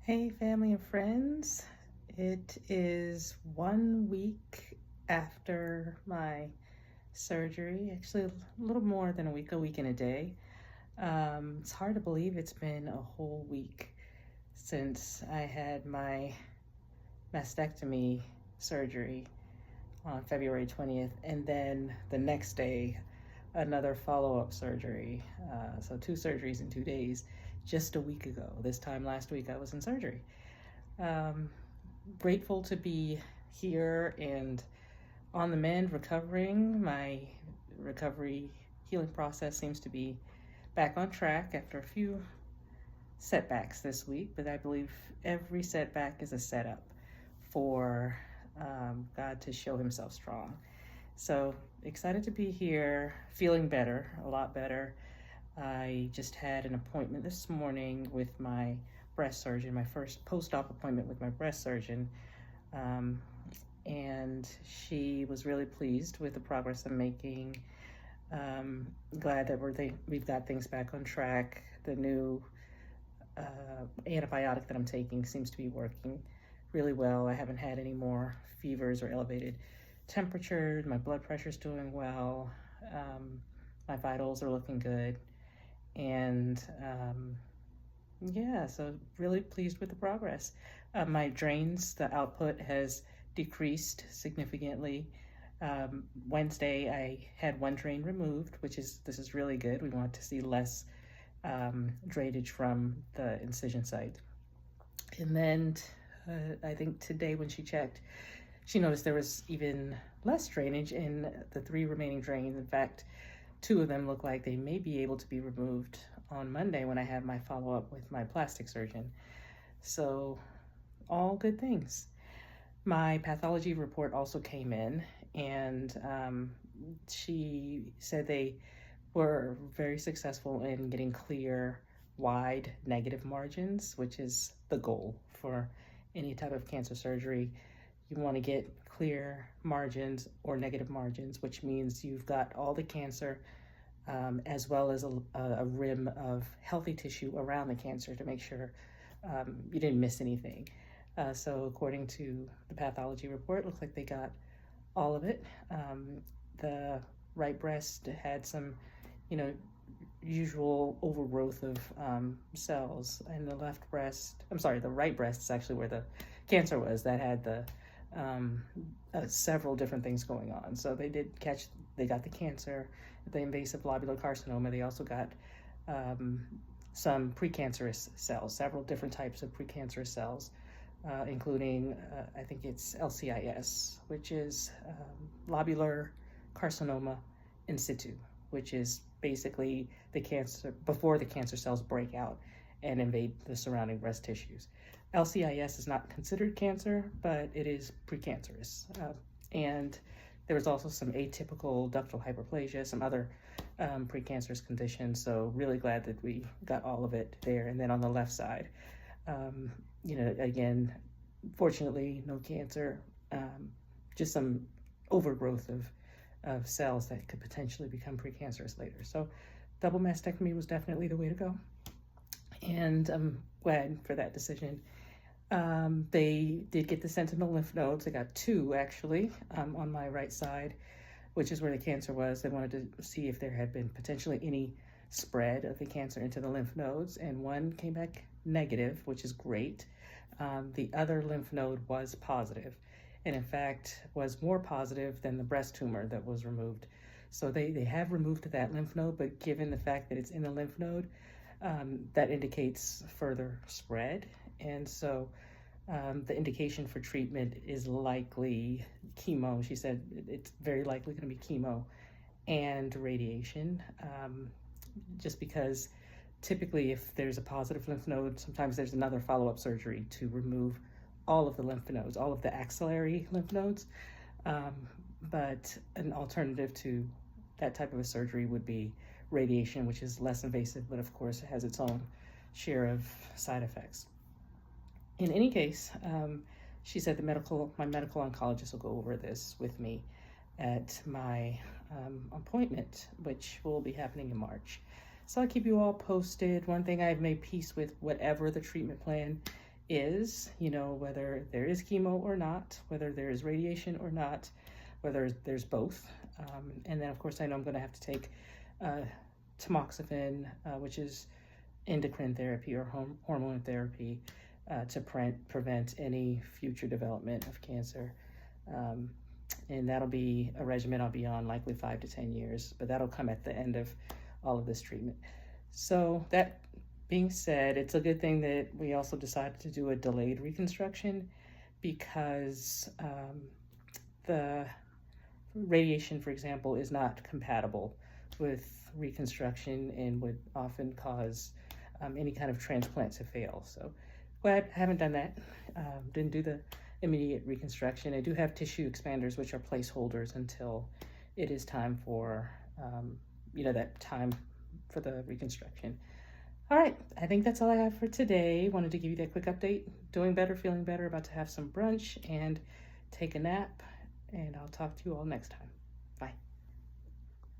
Hey, family and friends. It is 1 week after my surgery, actually, a little more than a week and a day. It's hard to believe it's been a whole week since I had my mastectomy surgery on February 20th, and then the next day, another follow up surgery. So, two surgeries in 2 days just a week ago. This time last week, I was in surgery. Um, Grateful to be here and on the mend, recovering. My recovery healing process seems to be back on track after a few setbacks this week, but I believe every setback is a setup for God to show Himself strong. So excited to be here, feeling better, a lot better. I just had an appointment this morning with my breast surgeon, my first post-op appointment with my breast surgeon. Um, and she was really pleased with the progress I'm making. Glad that we've got things back on track. The new antibiotic that I'm taking seems to be working really well. I haven't had any more fevers or elevated temperatures. My blood pressure's doing well. My vitals are looking good. And yeah, so really pleased with the progress. My drains, the output has decreased significantly. Wednesday, I had one drain removed, this is really good. We want to see less drainage from the incision site. And then I think today when she checked, she noticed there was even less drainage in the three remaining drains. In fact, two of them look like they may be able to be removed on Monday when I have my follow-up with my plastic surgeon. So all good things. My pathology report also came in, and she said they were very successful in getting clear, wide negative margins, which is the goal for any type of cancer surgery. You want to get clear margins or negative margins, which means you've got all the cancer as well as a rim of healthy tissue around the cancer to make sure you didn't miss anything. So according to the pathology report, it looks like they got all of it. The right breast had some, usual overgrowth of cells, and the right breast is actually where the cancer was. That had the several different things going on. So they got the cancer, the invasive lobular carcinoma. They also got some precancerous cells, several different types of precancerous cells, including, I think it's LCIS, which is lobular carcinoma in situ, which is basically the cancer before the cancer cells break out and invade the surrounding breast tissues. LCIS is not considered cancer, but it is precancerous. And there was also some atypical ductal hyperplasia, some other precancerous conditions. So really glad that we got all of it there. And then on the left side, again, fortunately, no cancer, just some overgrowth of cells that could potentially become precancerous later. So double mastectomy was definitely the way to go. And I'm glad for that decision. They did get the sentinel lymph nodes. I got two, actually, on my right side, which is where the cancer was. They wanted to see if there had been potentially any spread of the cancer into the lymph nodes, and one came back negative, which is great. The other lymph node was positive, and in fact was more positive than the breast tumor that was removed. So they have removed that lymph node, but given the fact that it's in the lymph node, that indicates further spread. And so the indication for treatment is likely chemo. She said it's very likely going to be chemo and radiation, just because typically if there's a positive lymph node, sometimes there's another follow-up surgery to remove all of the lymph nodes, all of the axillary lymph nodes. But an alternative to that type of a surgery would be radiation, which is less invasive, but of course it has its own share of side effects. In any case, she said my medical oncologist will go over this with me at my appointment, which will be happening in March. So I'll keep you all posted. One thing I've made peace with, whatever the treatment plan is, whether there is chemo or not, whether there is radiation or not, whether there's both. And then, of course, I know I'm going to have to take tamoxifen, which is endocrine therapy or hormone therapy, to prevent any future development of cancer. And that'll be a regimen I'll be on likely 5 to 10 years, but that'll come at the end of all of this treatment. So that being said, it's a good thing that we also decided to do a delayed reconstruction, because the radiation, for example, is not compatible with reconstruction and would often cause any kind of transplant to fail. So glad I haven't done that. Didn't do the immediate reconstruction. I do have tissue expanders, which are placeholders until it is time for, that time for the reconstruction. All right, I think that's all I have for today. Wanted to give you that quick update. Doing better, feeling better, about to have some brunch and take a nap. And I'll talk to you all next time. Bye.